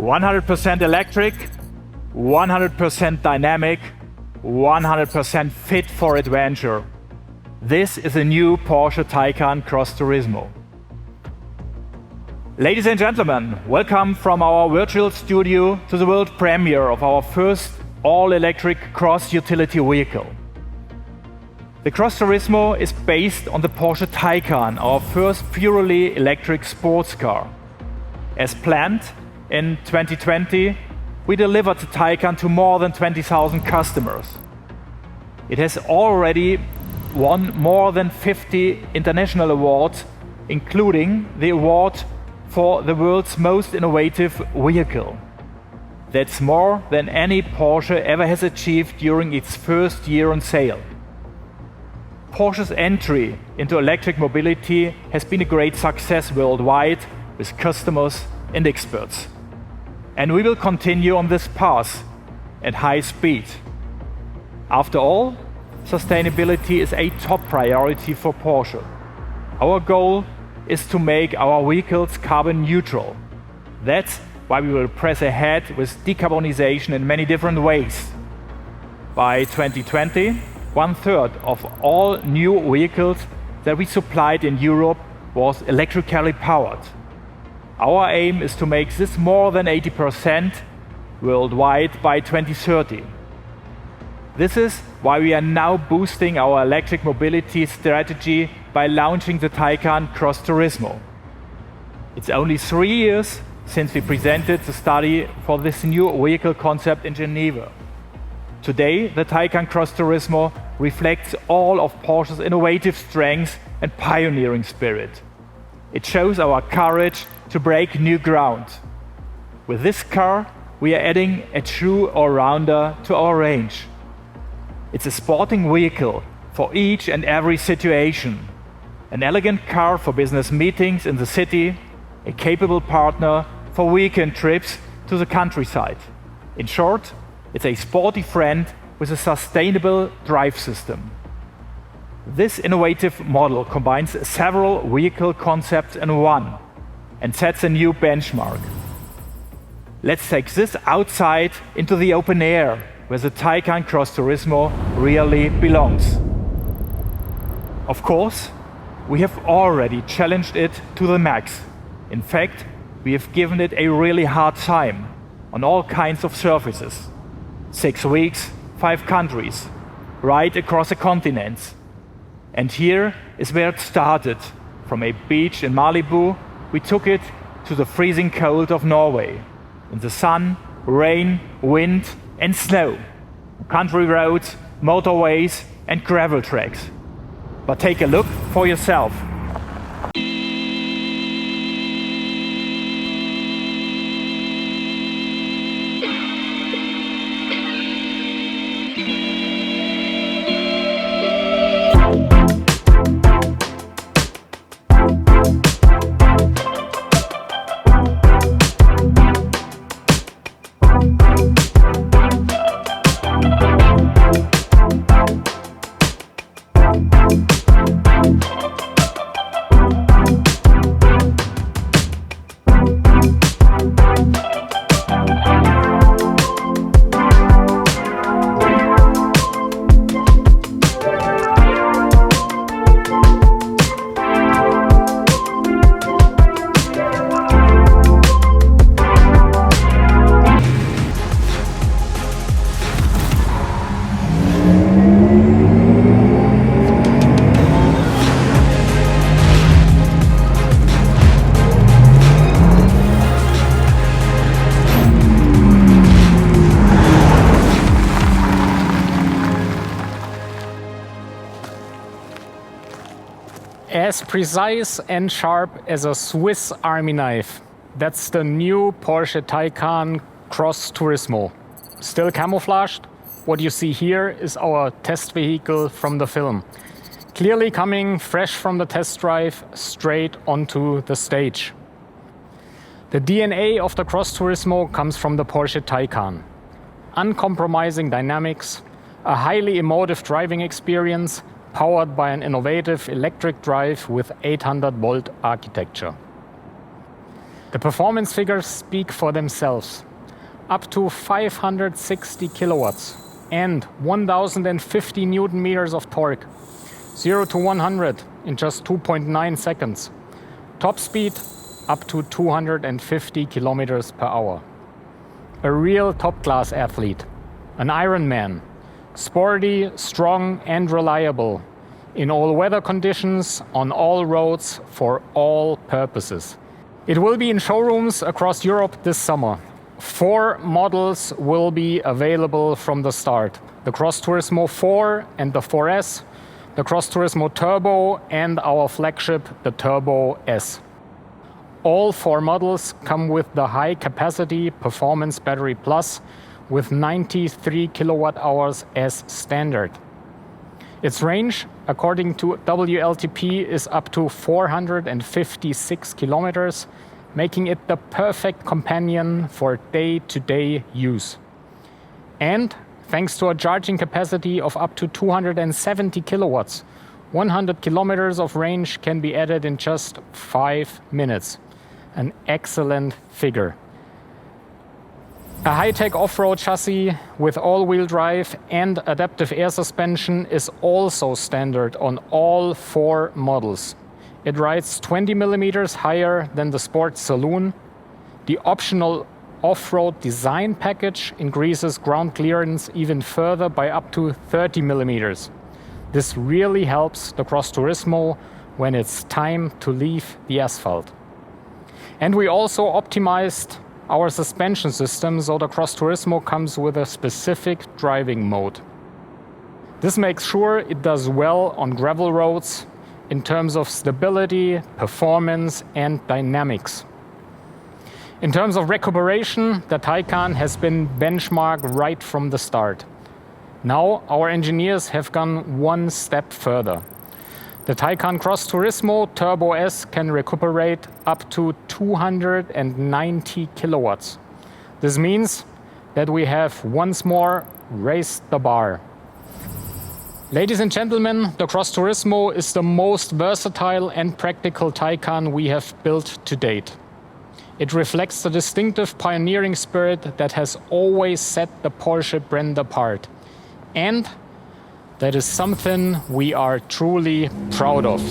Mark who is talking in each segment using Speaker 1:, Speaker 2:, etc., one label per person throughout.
Speaker 1: 100% electric, 100% dynamic, 100% fit for adventure. This is a new Porsche Taycan Cross Turismo. Ladies and gentlemen, welcome from our virtual studio to the world premiere of our first all-electric cross utility vehicle. The Cross Turismo is based on the Porsche Taycan, our first purely electric sports car. As planned, in 2020, we delivered the Taycan to more than 20,000 customers. It has already won more than 50 international awards, including the award for the world's most innovative vehicle. That's more than any Porsche ever has achieved during its first year on sale. Porsche's entry into electric mobility has been a great success worldwide with customers and experts. And we will continue on this path at high speed. After all, sustainability is a top priority for Porsche. Our goal is to make our vehicles carbon neutral. That's why we will press ahead with decarbonization in many different ways. By 2020, 1/3 of all new vehicles that we supplied in Europe was electrically powered. Our aim is to make this more than 80% worldwide by 2030. This is why we are now boosting our electric mobility strategy by launching the Taycan Cross Turismo. It's only 3 years since we presented the study for this new vehicle concept in Geneva. Today, the Taycan Cross Turismo reflects all of Porsche's innovative strengths and pioneering spirit. It shows our courage to break new ground. With this car, we are adding a true all-rounder to our range. It's a sporting vehicle for each and every situation. An elegant car for business meetings in the city, a capable partner for weekend trips to the countryside. In short, it's a sporty friend with a sustainable drive system. This innovative model combines several vehicle concepts in one and sets a new benchmark. Let's take this outside into the open air, where the Taycan Cross Turismo really belongs. Of course, we have already challenged it to the max. In fact, we have given it a really hard time on all kinds of surfaces. 6 weeks, 5 countries, right across the continents. And here is where it started. From a beach in Malibu, we took it to the freezing cold of Norway. In the sun, rain, wind, and snow. Country roads, motorways, and gravel tracks. But take a look for yourself.
Speaker 2: As precise and sharp as a Swiss Army knife. That's the new Porsche Taycan Cross Turismo. Still camouflaged? What you see here is our test vehicle from the film. Clearly coming fresh from the test drive straight onto the stage. The DNA of the Cross Turismo comes from the Porsche Taycan. Uncompromising dynamics, a highly emotive driving experience, powered by an innovative electric drive with 800-volt architecture. The performance figures speak for themselves. Up to 560 kilowatts and 1050 Newton meters of torque. 0 to 100 in just 2.9 seconds. Top speed up to 250 kilometers per hour. A real top-class athlete, an Ironman, sporty, strong and reliable, in all weather conditions, on all roads, for all purposes. It will be in showrooms across Europe this summer. 4 models will be available from the start. The Cross Turismo 4 and the 4S, the Cross Turismo Turbo and our flagship, the Turbo S. All 4 models come with the high-capacity Performance Battery Plus with 93 kilowatt hours as standard. Its range, according to WLTP, is up to 456 kilometers, making it the perfect companion for day-to-day use. And thanks to a charging capacity of up to 270 kilowatts, 100 kilometers of range can be added in just 5 minutes. An excellent figure. A high-tech off-road chassis with all-wheel drive and adaptive air suspension is also standard on all 4 models. It rides 20 millimeters higher than the Sport Saloon. The optional off-road design package increases ground clearance even further by up to 30 millimeters. This really helps the Cross Turismo when it's time to leave the asphalt. And we also optimized our suspension system, so the Cross Turismo comes with a specific driving mode. This makes sure it does well on gravel roads in terms of stability, performance, and dynamics. In terms of recuperation, the Taycan has been benchmarked right from the start. Now our engineers have gone one step further. The Taycan Cross Turismo Turbo S can recuperate up to 290 kilowatts. This means that we have once more raised the bar. Ladies and gentlemen, the Cross Turismo is the most versatile and practical Taycan we have built to date. It reflects the distinctive pioneering spirit that has always set the Porsche brand apart. And that is something we are truly proud of.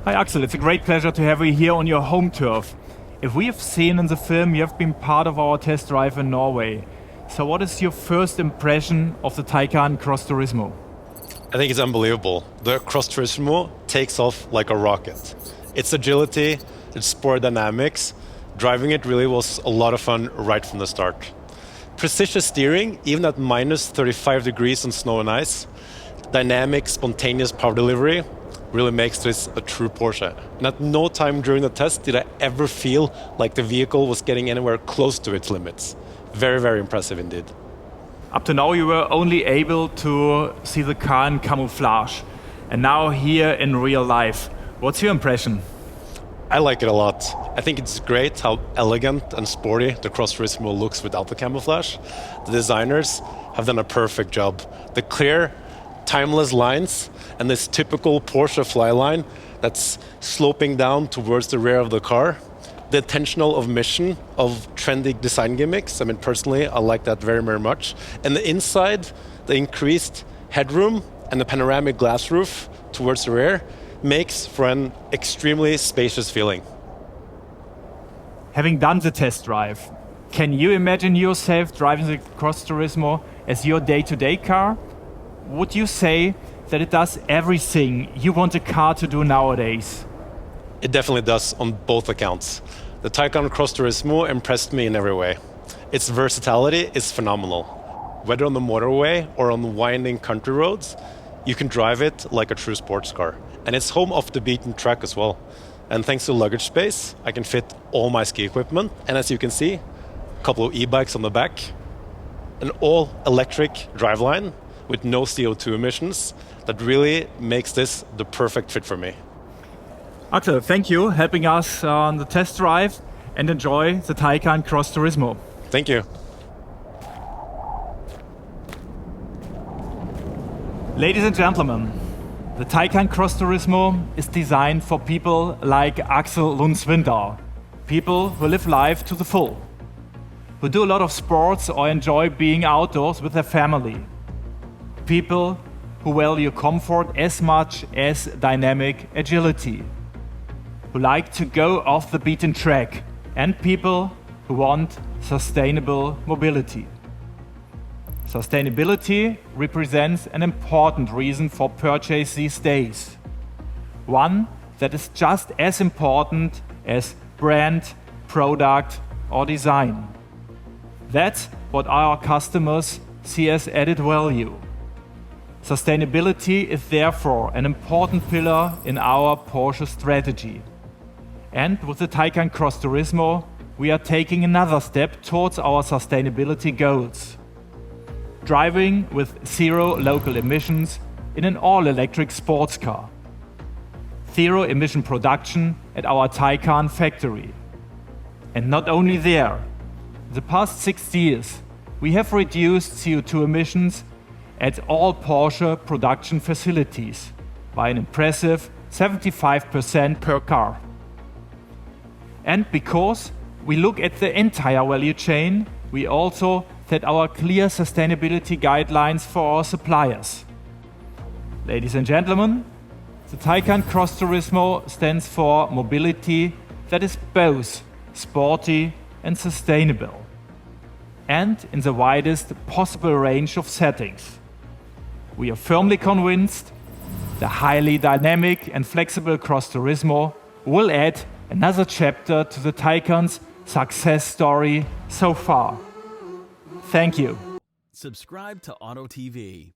Speaker 1: Hi Axel, it's a great pleasure to have you here on your home turf. If we have seen in the film, you have been part of our test drive in Norway. So what is your first impression of the Taycan Cross Turismo?
Speaker 3: I think it's unbelievable. The Cross Turismo takes off like a rocket. Its agility, its sport dynamics, driving it really was a lot of fun right from the start. Precision steering, even at minus 35 degrees on snow and ice. Dynamic, spontaneous power delivery really makes this a true Porsche. And at no time during the test did I ever feel like the vehicle was getting anywhere close to its limits. Very, very impressive indeed.
Speaker 1: Up to now you were only able to see the car in camouflage. And now here in real life, what's your impression?
Speaker 3: I like it a lot. I think it's great how elegant and sporty the Cross Turismo looks without the camouflage. The designers have done a perfect job. The clear timeless lines and this typical Porsche fly line that's sloping down towards the rear of the car. The intentional omission of trendy design gimmicks. I mean, personally, I like that very, very much. And the inside, the increased headroom and the panoramic glass roof towards the rear makes for an extremely spacious feeling.
Speaker 1: Having done the test drive, can you imagine yourself driving the Cross Turismo as your day-to-day car? Would you say that it does everything you want a car to do nowadays?
Speaker 3: It definitely does on both accounts. The Taycan Cross Turismo impressed me in every way. Its versatility is phenomenal. Whether on the motorway or on winding country roads, you can drive it like a true sports car. And it's home off the beaten track as well. And thanks to luggage space, I can fit all my ski equipment. And as you can see, a couple of e-bikes on the back, an all-electric driveline with no CO2 emissions that really makes this the perfect fit for me.
Speaker 1: Axel, thank you helping us on the test drive, and enjoy the Taycan Cross Turismo.
Speaker 3: Thank you.
Speaker 1: Ladies and gentlemen, the Taycan Cross Turismo is designed for people like Axel Lundswindar, people who live life to the full, who do a lot of sports or enjoy being outdoors with their family, people who value comfort as much as dynamic agility, who like to go off the beaten track, and people who want sustainable mobility. Sustainability represents an important reason for purchase these days. One that is just as important as brand, product, or design. That's what our customers see as added value. Sustainability is therefore an important pillar in our Porsche strategy. And with the Taycan Cross Turismo, we are taking another step towards our sustainability goals. Driving with zero local emissions in an all-electric sports car. Zero emission production at our Taycan factory. And not only there, in the past 6 years, we have reduced CO2 emissions at all Porsche production facilities by an impressive 75% per car. And because we look at the entire value chain, we also set our clear sustainability guidelines for our suppliers. Ladies and gentlemen, the Taycan Cross Turismo stands for mobility that is both sporty and sustainable, and in the widest possible range of settings. We are firmly convinced the highly dynamic and flexible Cross Turismo will add another chapter to the Taycan's success story so far. Thank you.
Speaker 4: Subscribe to Auto TV.